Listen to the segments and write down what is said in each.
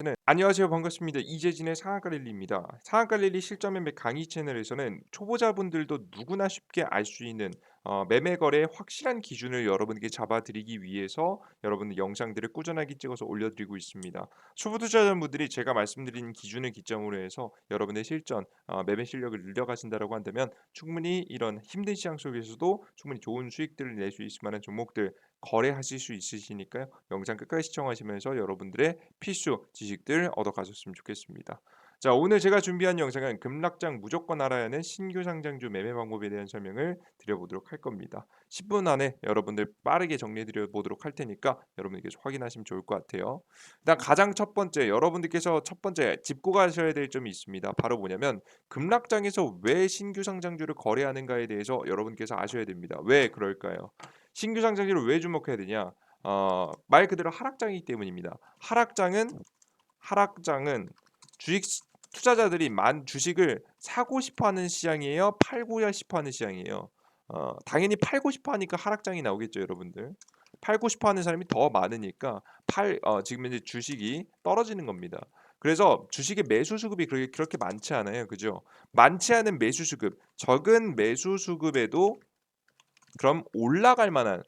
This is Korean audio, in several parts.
네. 안녕하세요. 반갑습니다. 이재진의 상한가 릴리입니다. 상한가 릴리 실전 매매 강의 채널에서는 초보자분들도 누구나 쉽게 알 수 있는 매매 거래의 확실한 기준을 여러분에게 잡아드리기 위해서 여러분의 영상들을 꾸준하게 찍어서 올려드리고 있습니다. 초보 투자자분들이 제가 말씀드린 기준을 기점으로 해서 여러분의 실전 매매 실력을 늘려가신다라고 한다면 충분히 이런 힘든 시장 속에서도 충분히 좋은 수익들을 낼 수 있을 만한 종목들 거래하실 수 있으시니까요. 영상 끝까지 시청하시면서 여러분들의 필수 지식들 얻어가셨으면 좋겠습니다. 자, 오늘 제가 준비한 영상은 급락장 무조건 알아야 하는 신규 상장주 매매 방법에 대한 설명을 드려보도록 할 겁니다. 10분 안에 여러분들 빠르게 정리해 드려 보도록 할 테니까 여러분들께서 확인하시면 좋을 것 같아요. 일단 가장 첫 번째 여러분들께서 첫 번째 짚고 가셔야 될 점이 있습니다. 바로 뭐냐면 급락장에서 왜 신규 상장주를 거래하는가에 대해서 여러분께서 아셔야 됩니다. 왜 그럴까요? 신규 상장주를 왜 주목해야 되냐? 말 그대로 하락장이기 때문입니다. 하락장은 주식 투자자들이 만 주식을 사고 싶어하는 시장이에요. 팔고 싶어하는 시장이에요. 당연히 팔고 싶어하니까 하락장이 나오겠죠, 여러분들. 팔고 싶어하는 사람이 더 많으니까 지금 이제 주식이 떨어지는 겁니다. 그래서 주식의 매수 수급이 그렇게 많지 않아요, 그죠? 많지 않은 매수 수급, 적은 매수 수급에도 그럼 올라갈 만한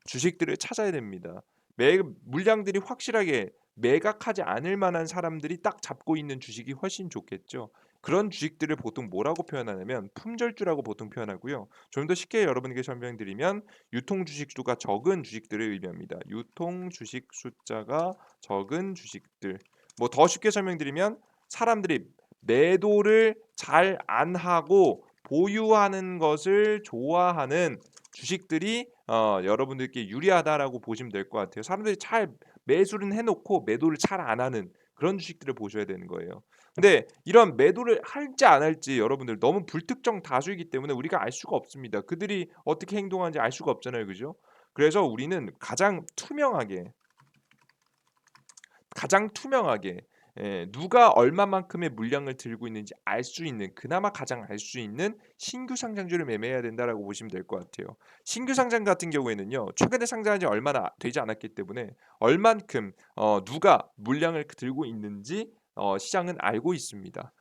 주식들을 찾아야 됩니다. 물량들이 확실하게 매각하지 않을 만한 사람들이 딱 잡고 있는 주식이 훨씬 좋겠죠. 그런 주식들을 보통 뭐라고 표현하냐면 품절주라고 보통 표현하고요. 좀 더 쉽게 여러분에게 설명드리면 유통 주식 수가 적은 주식들을 의미합니다. 유통 주식 숫자가 적은 주식들. 뭐 더 쉽게 설명드리면 사람들이 매도를 잘 안 하고 보유하는 것을 좋아하는 주식들이 여러분들께 유리하다라고 보시면 될 것 같아요. 사람들이 잘 매수는 해 놓고 매도를 잘 안 하는 그런 주식들을 보셔야 되는 거예요. 근데 이런 매도를 할지 안 할지 여러분들 너무 불특정 다수이기 때문에 우리가 알 수가 없습니다. 그들이 어떻게 행동하는지 알 수가 없잖아요. 그죠? 그래서 우리는 가장 투명하게 누가 얼마만큼의 물량을 들고 있는지 알 수 있는 그나마 가장 알 수 있는 신규 상장주를 매매해야 된다라고 보시면 될 것 같아요. 신규 상장 같은 경우에는요. 최근에 상장한 지 얼마나 되지 않았기 때문에 얼만큼 누가 물량을 들고 있는지 시장은 알고 있습니다.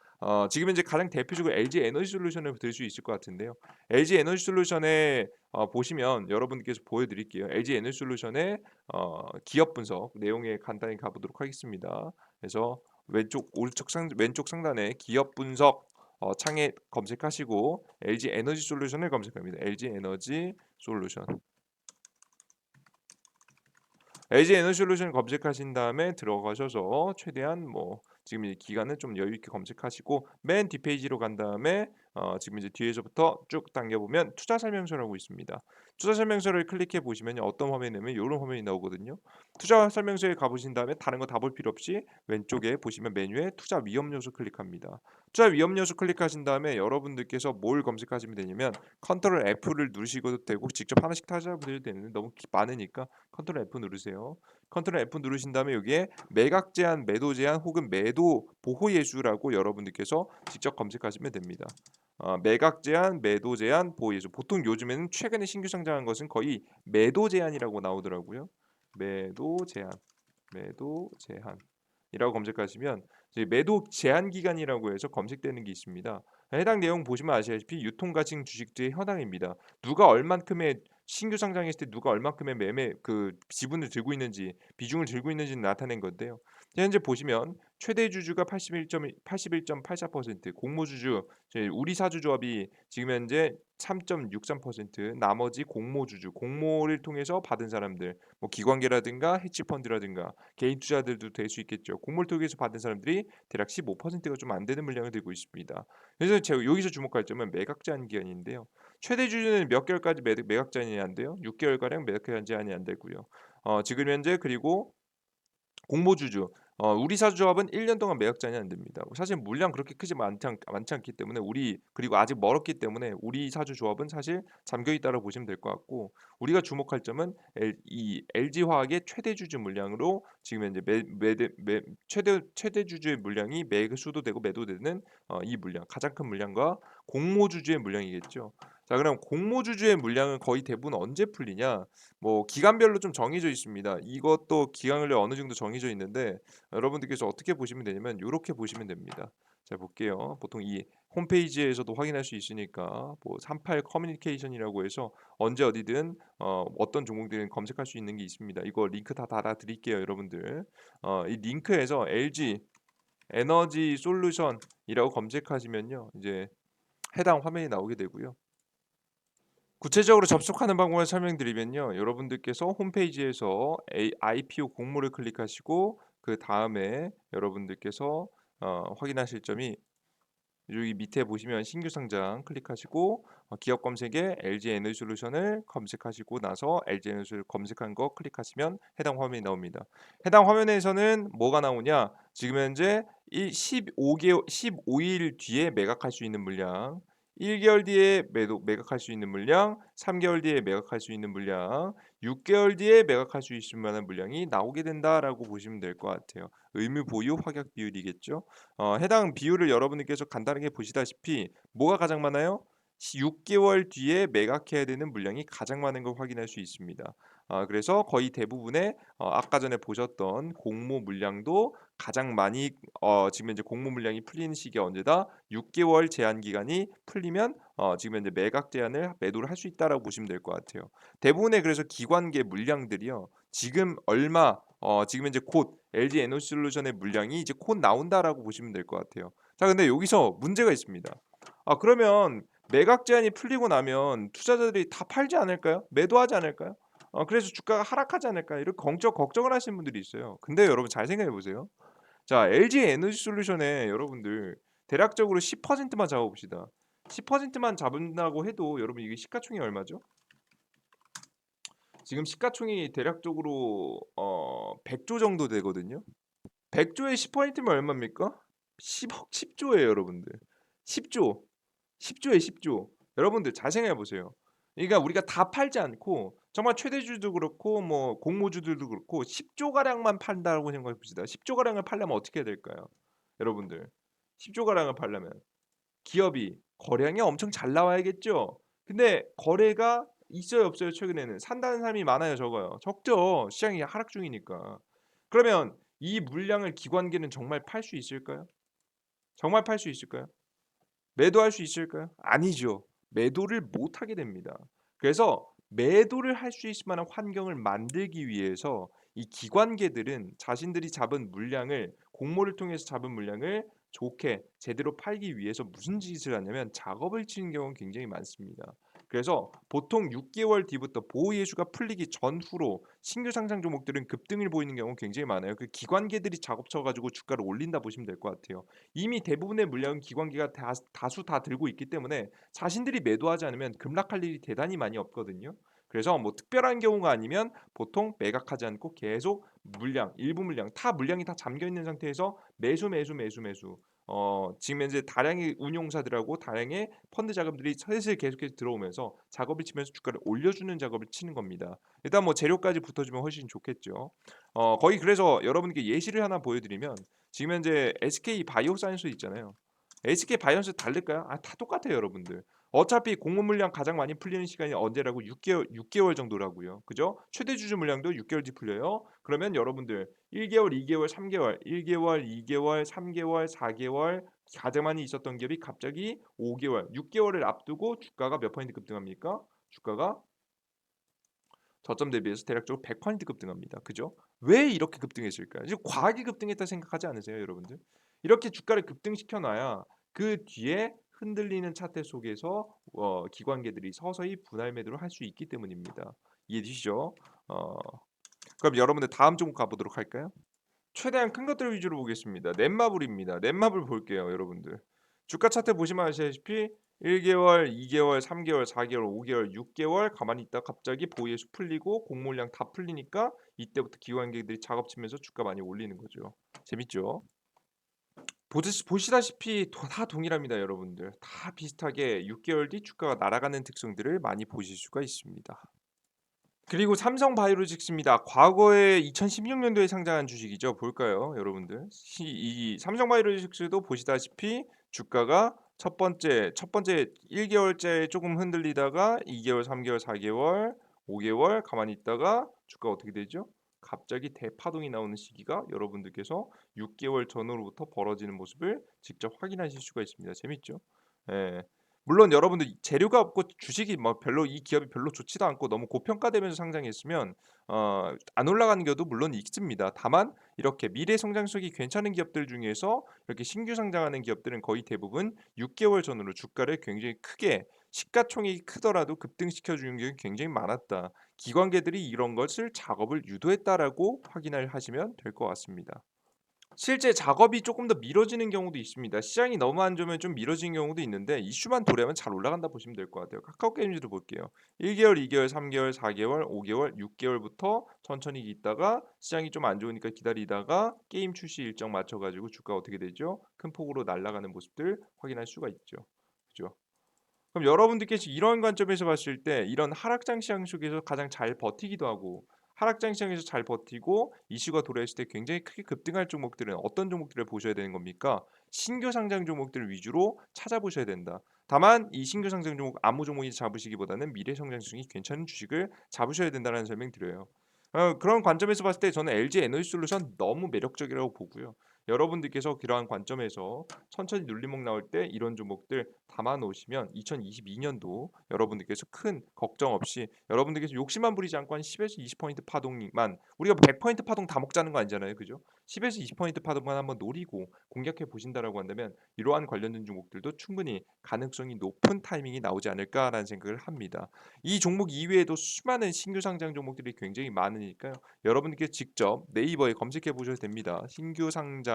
지금 현재 가장 대표적으로 LG 에너지 솔루션을 들 수 있을 것 같은데요. LG 에너지 솔루션에 보시면 여러분께서 보여드릴게요. LG 에너지 솔루션의 기업 분석 내용에 간단히 가보도록 하겠습니다. 그래서 왼쪽 상단에 기업 분석 창에 검색하시고 LG 에너지 솔루션을 검색합니다. LG 에너지 솔루션. LG 에너지 솔루션 검색하신 다음에 들어가셔서 최대한 뭐 지금 이 기간은 좀 여유 있게 검색하시고 맨 뒷페이지로 간 다음에 지금 이제 뒤에서부터 쭉 당겨 보면 투자 설명서라고 있습니다. 투자 설명서를 클릭해 보시면 어떤 화면이 나면 요런 화면이 나오거든요. 투자 설명서에 가 보신 다음에 다른 거 다 볼 필요 없이 왼쪽에 보시면 메뉴에 투자 위험 요소 클릭합니다. 투자 위험 요소 클릭하신 다음에 여러분들께서 뭘 검색하시면 되냐면 컨트롤 F를 누르시고도 되고 직접 하나씩 찾아보셔도 되는데 너무 많으니까 컨트롤 F 누르세요. 컨트롤 F 누르신 다음에 여기에 매각 제한, 매도 제한 혹은 매도 보호 예수라고 여러분들께서 직접 검색하시면 됩니다. 매각 제한, 매도 제한, 보호 예수. 보통 요즘에는 최근에 신규 상장한 것은 거의 매도 제한이라고 나오더라고요. 매도 제한, 매도 제한이라고 검색하시면 이제 매도 제한 기간이라고 해서 검색되는 게 있습니다. 해당 내용 보시면 아시다시피 유통가칭 주식들의 현황입니다. 누가 얼만큼의 신규 상장했을 때 누가 얼만큼의 매매 지분을 들고 있는지 비중을 들고 있는지는 나타낸 건데요. 현재 보시면 최대 주주가 81.84%, 공모주주 우리 사주조합이 지금 현재 3.63%, 나머지 공모주주, 공모를 통해서 받은 사람들, 뭐 기관계라든가 해치펀드라든가 개인 투자들도 될 수 있겠죠. 공모를 통해서 받은 사람들이 대략 15%가 좀 안 되는 물량을 들고 있습니다. 그래서 제가 여기서 주목할 점은 매각 제한 기간인데요. 최대 주주는 몇 개월까지 매각 제한이 안 돼요? 6개월가량 매각 제한이 안 되고요. 지금 현재 그리고 공모주주 우리 사주조합은 1년 동안 매각 제한이 안 됩니다. 사실 물량 그렇게 크지 많지 않기 때문에 그리고 아직 멀었기 때문에 우리 사주조합은 사실 잠겨 있다고 보시면 될 것 같고 우리가 주목할 점은 LG화학의 최대 주주 물량으로 지금 현재 최대 주주의 물량이 매수도 되고 매도되는 이 물량 가장 큰 물량과 공모주주의 물량이겠죠. 자, 그럼 공모주주의 물량은 거의 대부분 언제 풀리냐? 뭐 기간별로 좀 정해져 있습니다. 이것도 기간별로 어느 정도 정해져 있는데 여러분들께서 어떻게 보시면 되냐면 요렇게 보시면 됩니다. 자 볼게요. 보통 이 홈페이지에서도 확인할 수 있으니까 뭐 38 커뮤니케이션이라고 해서 언제 어디든 어떤 종목들은 검색할 수 있는 게 있습니다. 이거 링크 다 달아 드릴게요, 여러분들. 이 링크에서 LG 에너지 솔루션이라고 검색하시면요. 이제 해당 화면이 나오게 되고요. 구체적으로 접속하는 방법을 설명드리면요. 여러분들께서 홈페이지에서 IPO 공모를 클릭하시고 그다음에 여러분들께서 확인하실 점이 여기 밑에 보시면 신규 상장 클릭하시고 기업 검색에 LG 에너지 솔루션을 검색하시고 나서 LG 에너지 솔루션 검색한 거 클릭하시면 해당 화면이 나옵니다. 해당 화면에서는 뭐가 나오냐? 지금 현재 15일 뒤에 매각할 수 있는 물량, 1개월 뒤에 매각할 수 있는 물량, 3개월 뒤에 매각할 수 있는 물량, 6개월 뒤에 매각할 수 있을 만한 물량이 나오게 된다라고 보시면 될 것 같아요. 의무 보유 확약 비율이겠죠. 해당 비율을 여러분들께서 간단하게 보시다시피 뭐가 가장 많아요? 6개월 뒤에 매각해야 되는 물량이 가장 많은 걸 확인할 수 있습니다. 그래서 거의 대부분의 아까 전에 보셨던 공모 물량도 가장 많이 지금 현재 공모 물량이 풀리는 시기가 언제다? 6개월 제한 기간이 풀리면 지금 현재 매각 제한을 매도를 할 수 있다라고 보시면 될 것 같아요. 대부분의 그래서 기관계 물량들이요. 지금 얼마 지금 현재 곧 LG 에너지솔루션의 물량이 이제 곧 나온다라고 보시면 될 것 같아요. 자, 근데 여기서 문제가 있습니다. 그러면 매각 제한이 풀리고 나면 투자자들이 다 팔지 않을까요? 매도하지 않을까요? 그래서 주가가 하락하지 않을까요? 이렇게 걱정을 하시는 분들이 있어요. 근데 여러분 잘 생각해 보세요. 자, LG 에너지솔루션에 여러분들 대략적으로 10%만 잡아봅시다. 10%만 잡는다고 해도 여러분 이게 시가총액이 얼마죠? 지금 시가총액이 대략적으로 100조 정도 되거든요. 100조에 10%면 얼마입니까? 10억 10조예요, 여러분들. 10조. 10조에 10조. 여러분들 잘 생각해 보세요. 그러니까 우리가 다 팔지 않고 정말 최대주도 그렇고 뭐 공모주들도 그렇고 10조 가량만 판다고 생각해 봅시다. 10조 가량을 팔려면 어떻게 해야 될까요? 여러분들. 10조 가량을 팔려면 기업이 거래량이 엄청 잘 나와야겠죠. 근데 거래가 있어요, 없어요? 최근에는 산다는 사람이 많아요, 적어요? 적죠. 시장이 하락 중이니까. 그러면 이 물량을 기관계는 정말 팔 수 있을까요? 정말 팔 수 있을까요? 매도할 수 있을까요? 아니죠. 매도를 못 하게 됩니다. 그래서 매도를 할 수 있을 만한 환경을 만들기 위해서 이 기관계들은 자신들이 잡은 물량을 공모를 통해서 잡은 물량을 좋게 제대로 팔기 위해서 무슨 짓을 하냐면 작업을 치는 경우가 굉장히 많습니다. 그래서 보통 6개월 뒤부터 보호 예수가 풀리기 전후로 신규 상장 종목들은 급등을 보이는 경우가 굉장히 많아요. 그 기관계들이 작업 쳐가지고 주가를 올린다 보시면 될 것 같아요. 이미 대부분의 물량은 기관계가 다수 다 들고 있기 때문에 자신들이 매도하지 않으면 급락할 일이 대단히 많이 없거든요. 그래서 뭐 특별한 경우가 아니면 보통 매각하지 않고 계속 물량, 일부 물량, 타 물량이 다 잠겨 있는 상태에서 매수. 지금 현재 다량의 운용사들하고 다량의 펀드 자금들이 슬슬 계속해서 들어오면서 작업을 치면서 주가를 올려주는 작업을 치는 겁니다. 일단 뭐 재료까지 붙어주면 훨씬 좋겠죠. 거의 그래서 여러분께 예시를 하나 보여드리면 지금 현재 SK 바이오사이언스 있잖아요. SK 바이오사이언스 다를까요? 다 똑같아요, 여러분들. 어차피 공모 물량 가장 많이 풀리는 시간이 언제라고 6개월 정도라고요. 그죠? 최대 주주 물량도 6개월 뒤 풀려요. 그러면 여러분들 1개월, 2개월, 3개월, 1개월, 2개월, 3개월, 4개월 가장 많이 있었던 기업이 갑자기 5개월, 6개월을 앞두고 주가가 몇 퍼센트 급등합니까? 주가가 저점 대비해서 대략적으로 100% 급등합니다. 그죠? 왜 이렇게 급등했을까요? 지금 과하게 급등했다 생각하지 않으세요, 여러분들? 이렇게 주가를 급등시켜 놔야 그 뒤에 흔들리는 차트 속에서 기관계들이 서서히 분할 매도를 할 수 있기 때문입니다. 이해되시죠? 어, 그럼 여러분들 다음 종목 가보도록 할까요? 최대한 큰 것들 위주로 보겠습니다. 넷마블입니다. 넷마블 볼게요, 여러분들. 주가 차트 보시면 아시다시피 1개월, 2개월, 3개월, 4개월, 5개월, 6개월 가만히 있다 갑자기 보유예수 풀리고 공모량 다 풀리니까 이때부터 기관객들이 작업치면서 주가 많이 올리는 거죠. 재밌죠? 보시다시피 다 동일합니다, 여러분들. 다 비슷하게 6개월 뒤 주가가 날아가는 특성들을 많이 보실 수가 있습니다. 그리고 삼성바이오로직스입니다. 과거에 2016년도에 상장한 주식이죠. 볼까요, 여러분들? 이 삼성바이오로직스도 보시다시피 주가가 첫 번째 1개월째 조금 흔들리다가 2개월, 3개월, 4개월, 5개월 가만히 있다가 주가가 어떻게 되죠? 갑자기 대파동이 나오는 시기가 여러분들께서 6개월 전으로부터 벌어지는 모습을 직접 확인하실 수가 있습니다. 재밌죠? 예. 물론 여러분들 재료가 없고 주식이 뭐 별로 이 기업이 별로 좋지도 않고 너무 고평가되면서 상장했으면 안 올라가는 경우도 물론 있습니다. 다만 이렇게 미래 성장성이 괜찮은 기업들 중에서 이렇게 신규 상장하는 기업들은 거의 대부분 6개월 전으로 주가를 굉장히 크게 시가총액이 크더라도 급등시켜 주는 경우가 굉장히 많았다. 기관계들이 이런 것을 작업을 유도했다라고 확인을 하시면 될 것 같습니다. 실제 작업이 조금 더 미뤄지는 경우도 있습니다. 시장이 너무 안 좋으면 좀 미뤄지는 경우도 있는데 이슈만 도래하면 잘 올라간다 보시면 될 것 같아요. 카카오 게임즈도 볼게요. 1개월, 2개월, 3개월, 4개월, 5개월, 6개월부터 천천히 있다가 시장이 좀 안 좋으니까 기다리다가 게임 출시 일정 맞춰 가지고 주가가 어떻게 되죠? 큰 폭으로 날아가는 모습들 확인할 수가 있죠. 그죠? 그럼 여러분들께서 이런 관점에서 봤을 때 이런 하락장 시장 속에서 가장 잘 버티기도 하고 하락장 시장에서 잘 버티고 이슈가 도래했을 때 굉장히 크게 급등할 종목들은 어떤 종목들을 보셔야 되는 겁니까? 신규 상장 종목들 위주로 찾아보셔야 된다. 다만 이 신규 상장 종목 아무 종목이 잡으시기보다는 미래 성장성이 괜찮은 주식을 잡으셔야 된다는 설명 드려요. 그런 관점에서 봤을 때 저는 LG 에너지솔루션 너무 매력적이라고 보고요. 여러분들께서 그러한 관점에서 천천히 눌림목 나올 때 이런 종목들 담아 놓으시면 2022년도 여러분들께서 큰 걱정 없이 여러분들께서 욕심만 부리지 않고 한 10에서 20포인트 파동만 우리가 100포인트 파동 다 먹자는 거 아니잖아요. 그죠? 10에서 20포인트 파동만 한번 노리고 공략해 보신다라고 한다면 이러한 관련된 종목들도 충분히 가능성이 높은 타이밍이 나오지 않을까라는 생각을 합니다. 이 종목 이외에도 수많은 신규 상장 종목들이 굉장히 많으니까요. 여러분께 직접 네이버에 검색해 보셔도 됩니다. 신규 상장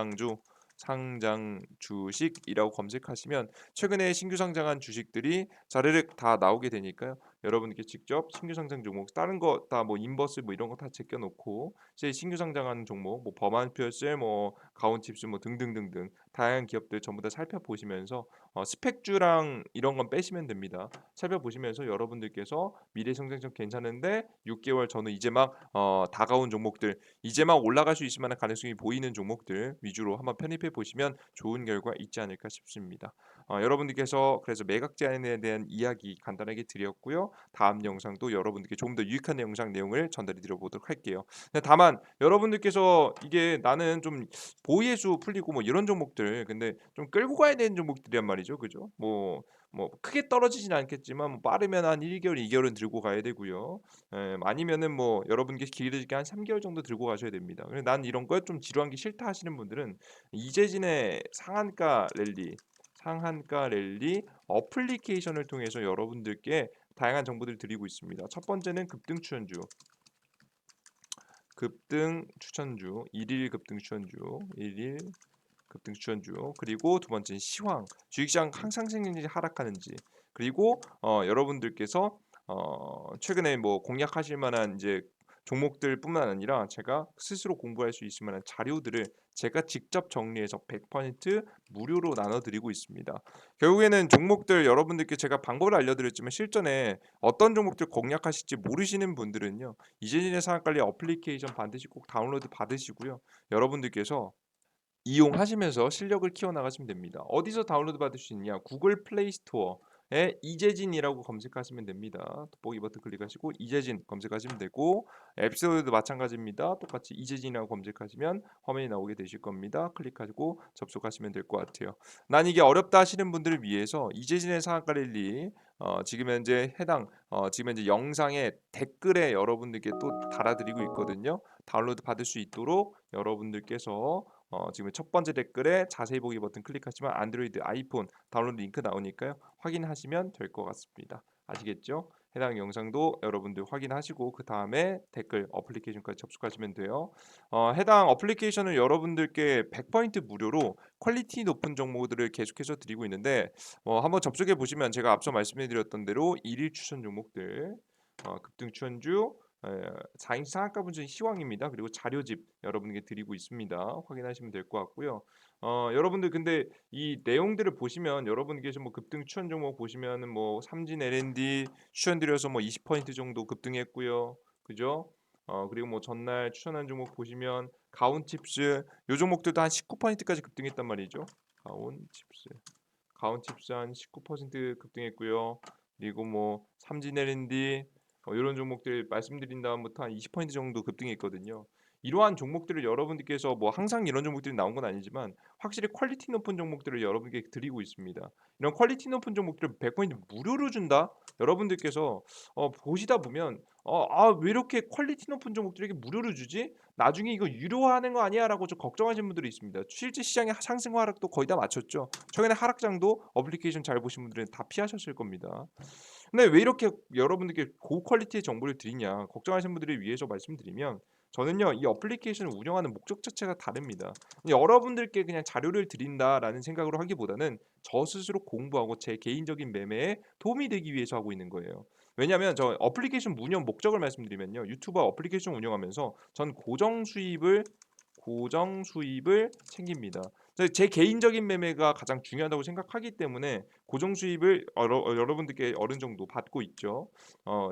주식이라고 검색하시면 최근에 신규 상장한 주식들이 자르륵 다 나오게 되니까요. 여러분께 직접 신규 상장 종목 다른 거 다 뭐 인버스 뭐 이런 거 다 제껴 놓고 이제 신규 상장하는 종목 뭐 범한표스 뭐 가온칩스 뭐 등등등등 다양한 기업들 전부 다 살펴보시면서 스펙주랑 이런 건 빼시면 됩니다. 살펴보시면서 여러분들께서 미래 성장성 괜찮은데 6개월 전후 이제 막 다가온 종목들 이제 막 올라갈 수 있을 만한 가능성이 보이는 종목들 위주로 한번 편입해 보시면 좋은 결과 있지 않을까 싶습니다. 여러분들께서 그래서 매각 제한에 대한 이야기 간단하게 드렸고요. 다음 영상도 여러분들께 좀 더 유익한 영상 내용을 전달해 드려 보도록 할게요. 근데 다만 여러분들께서 이게 나는 좀 보이의 수 풀리고 뭐 이런 종목들 근데 좀 끌고 가야 되는 종목들이란 말이죠. 그죠? 뭐 크게 떨어지진 않겠지만 뭐 빠르면 한 1개월, 2개월은 들고 가야 되고요. 아니면은 뭐 여러분께 길게 한 3개월 정도 들고 가셔야 됩니다. 그래서 난 이런 거 좀 지루한 게 싫다 하시는 분들은 이재진의 상한가 랠리 어플리케이션을 통해서 여러분들께 다양한 정보들을 드리고 있습니다. 첫 번째는 급등 추천주, 일일 급등 추천주, 일일 급등 추천주 그리고 두 번째는 시황 주식시장 항상 생긴지 하락하는지 그리고 여러분들께서 최근에 뭐 공략하실 만한 이제 종목들뿐만 아니라 제가 스스로 공부할 수 있을 만한 자료들을 제가 직접 정리해서 100% 무료로 나눠드리고 있습니다. 결국에는 종목들 여러분들께 제가 방법을 알려드렸지만 실전에 어떤 종목들 공략하실지 모르시는 분들은요. 이재진의 사학관리 어플리케이션 반드시 꼭 다운로드 받으시고요. 여러분들께서 이용하시면서 실력을 키워나가시면 됩니다. 어디서 다운로드 받을 수 있냐? 구글 플레이 스토어에 이재진이라고 검색하시면 됩니다. 돋보기 버튼 클릭하시고 이재진 검색하시면 되고 앱스토어도 마찬가지입니다. 똑같이 이재진이라고 검색하시면 화면이 나오게 되실 겁니다. 클릭하시고 접속하시면 될 것 같아요. 난 이게 어렵다 하시는 분들을 위해서 이재진의 상한가릴리 지금 현재 영상의 댓글에 여러분들께 또 달아드리고 있거든요. 다운로드 받을 수 있도록 여러분들께서 지금 첫 번째 댓글에 자세히 보기 버튼 클릭하시면 안드로이드, 아이폰 다운로드 링크 나오니까요. 확인하시면 될 것 같습니다. 아시겠죠? 해당 영상도 여러분들 확인하시고 그 다음에 댓글 어플리케이션까지 접속하시면 돼요. 해당 어플리케이션을 여러분들께 100포인트 무료로 퀄리티 높은 정보들을 계속해서 드리고 있는데 한번 접속해 보시면 제가 앞서 말씀해드렸던 대로 일일 추천 종목들 급등 추천주 4인치 상한가 분석 시황입니다. 그리고 자료집 여러분에게 드리고 있습니다. 확인하시면 될 것 같고요. 여러분들 근데 이 내용들을 보시면 여러분께서 뭐 급등 추천 종목 보시면은 뭐 삼진 L&D 추천드려서 뭐 20포인트 정도 급등했고요. 그죠? 그리고 뭐 전날 추천한 종목 보시면 가온칩스 요 종목들도 한 19%까지 급등했단 말이죠. 가온칩스 한 19% 급등했고요. 그리고 뭐 삼진 L&D 이런 종목들 말씀드린 다음부터 한 20포인트 정도 급등했거든요. 이러한 종목들을 여러분들께서 뭐 항상 이런 종목들이 나온 건 아니지만 확실히 퀄리티 높은 종목들을 여러분께 드리고 있습니다. 이런 퀄리티 높은 종목들을 100% 무료로 준다? 여러분들께서 보시다 보면 '왜 이렇게 퀄리티 높은 종목들에게 무료로 주지? 나중에 이거 유료화하는 거 아니야?'라고 좀 걱정하시는 분들이 있습니다. 실제 시장의 상승과 하락도 거의 다 맞췄죠. 최근에 하락장도 어플리케이션 잘 보신 분들은 다 피하셨을 겁니다. 근데 왜 이렇게 여러분들께 고퀄리티의 정보를 드리냐 걱정하시는 분들을 위해서 말씀드리면 저는요 이 어플리케이션을 운영하는 목적 자체가 다릅니다. 여러분들께 그냥 자료를 드린다라는 생각으로 하기보다는 저 스스로 공부하고 제 개인적인 매매에 도움이 되기 위해서 하고 있는 거예요. 왜냐하면 저 어플리케이션 운영 목적을 말씀드리면요. 유튜버 어플리케이션 운영하면서 전 고정 수입을 챙깁니다. 제 개인적인 매매가 가장 중요하다고 생각하기 때문에 고정 수입을 여러분들께 어느 정도 받고 있죠.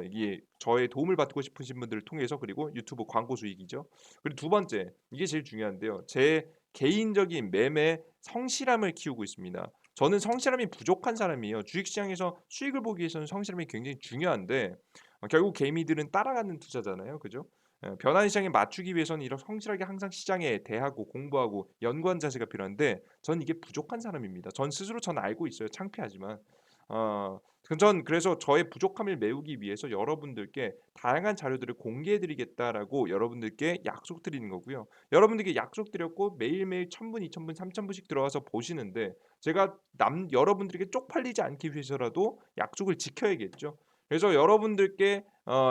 이게 저의 도움을 받고 싶으신 분들을 통해서 그리고 유튜브 광고 수익이죠. 그리고 두 번째 이게 제일 중요한데요. 제 개인적인 매매 성실함을 키우고 있습니다. 저는 성실함이 부족한 사람이에요. 주식시장에서 수익을 보기 위해서는 성실함이 굉장히 중요한데 결국 개미들은 따라가는 투자잖아요. 그죠? 변화는 시장에 맞추기 위해서는 이런 성실하게 항상 시장에 대하고 공부하고 연구한 자세가 필요한데 전 이게 부족한 사람입니다. 전 스스로 알고 있어요, 창피하지만. 전 그래서 저의 부족함을 메우기 위해서 여러분들께 다양한 자료들을 공개해 드리겠다라고 여러분들께 약속드리는 거고요. 여러분들께 약속드렸고 매일매일 1,000분, 2,000분, 3,000분씩 들어와서 보시는데 제가 남 여러분들에게 쪽팔리지 않기 위해서라도 약속을 지켜야겠죠. 그래서 여러분들께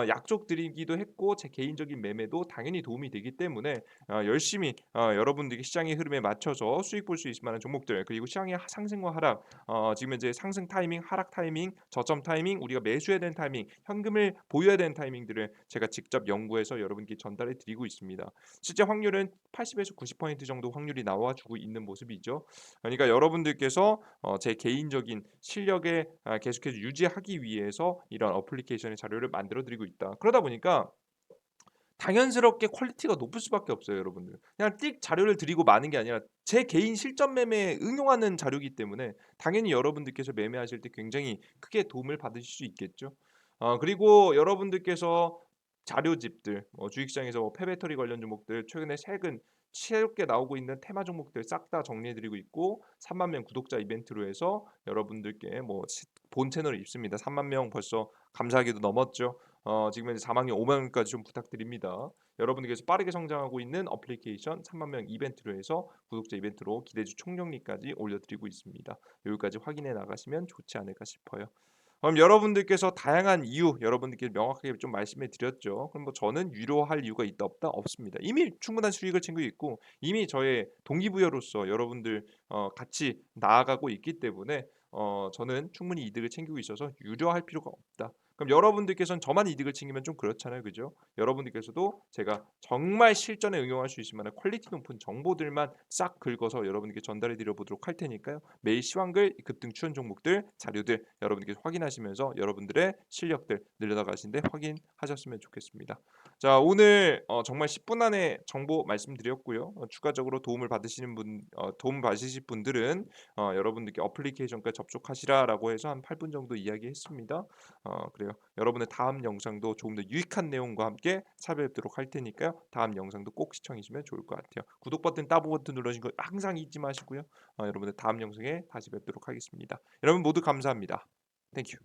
약속드리기도 했고 제 개인적인 매매도 당연히 도움이 되기 때문에 열심히 여러분들께 시장의 흐름에 맞춰서 수익 볼 수 있을 만한 종목들 그리고 시장의 상승과 하락 지금 현재 상승 타이밍, 하락 타이밍, 저점 타이밍, 우리가 매수해야 되는 타이밍, 현금을 보유해야 되는 타이밍들을 제가 직접 연구해서 여러분께 전달해 드리고 있습니다. 실제 확률은 80에서 90% 정도 확률이 나와주고 있는 모습이죠. 그러니까 여러분들께서 제 개인적인 실력에 계속해서 유지하기 위해서 이런 어플리케이션의 자료를 만들어 드리고 있다. 그러다 보니까 당연스럽게 퀄리티가 높을 수밖에 없어요, 여러분들. 그냥 띡 자료를 드리고 마는 게 아니라 제 개인 실전 매매에 응용하는 자료이기 때문에 당연히 여러분들께서 매매하실 때 굉장히 크게 도움을 받으실 수 있겠죠. 그리고 여러분들께서 자료집들 주식시장에서 뭐 폐배터리 관련 종목들 최근에 최근 새롭게 나오고 있는 테마 종목들 싹 다 정리해 드리고 있고 3만 명 구독자 이벤트로 해서 여러분들께 본 채널이 있습니다. 3만 명 벌써 감사하게도 넘었죠. 지금 현재 4만 명, 5만 명까지 좀 부탁드립니다. 여러분들께서 빠르게 성장하고 있는 어플리케이션 3만 명 이벤트로 해서 구독자 이벤트로 기대주 총정리까지 올려드리고 있습니다. 여기까지 확인해 나가시면 좋지 않을까 싶어요. 그럼 여러분들께서 다양한 이유 여러분들께 명확하게 좀 말씀해 드렸죠. 그럼 뭐 저는 유료할 이유가 있다 없다 없습니다. 이미 충분한 수익을 챙기고 있고 이미 저의 동기부여로서 여러분들 같이 나아가고 있기 때문에 저는 충분히 이득을 챙기고 있어서 유료할 필요가 없다. 그럼 여러분들께서는 저만 이득을 챙기면 좀 그렇잖아요. 그죠? 여러분들께서도 제가 정말 실전에 응용할 수 있을 만한 퀄리티 높은 정보들만 싹 긁어서 여러분께 전달해 드려 보도록 할 테니까요. 매일 시황글 급등 추천 종목들 자료들 여러분께서 확인하시면서 여러분들의 실력들 늘려나가시는데 확인하셨으면 좋겠습니다. 자, 오늘 정말 10분 안에 정보 말씀드렸고요. 추가적으로 도움 받으실 분들은 여러분들께 어플리케이션까지 접속하시라라고 해서 한 8분 정도 이야기했습니다. 그래요. 여러분의 다음 영상도 조금 더 유익한 내용과 함께 찾아뵙도록 할 테니까요. 다음 영상도 꼭 시청해 주시면 좋을 것 같아요. 구독 버튼, 따보 버튼 눌러주신 거 항상 잊지 마시고요. 여러분들 다음 영상에 다시 뵙도록 하겠습니다. 여러분 모두 감사합니다. 땡큐.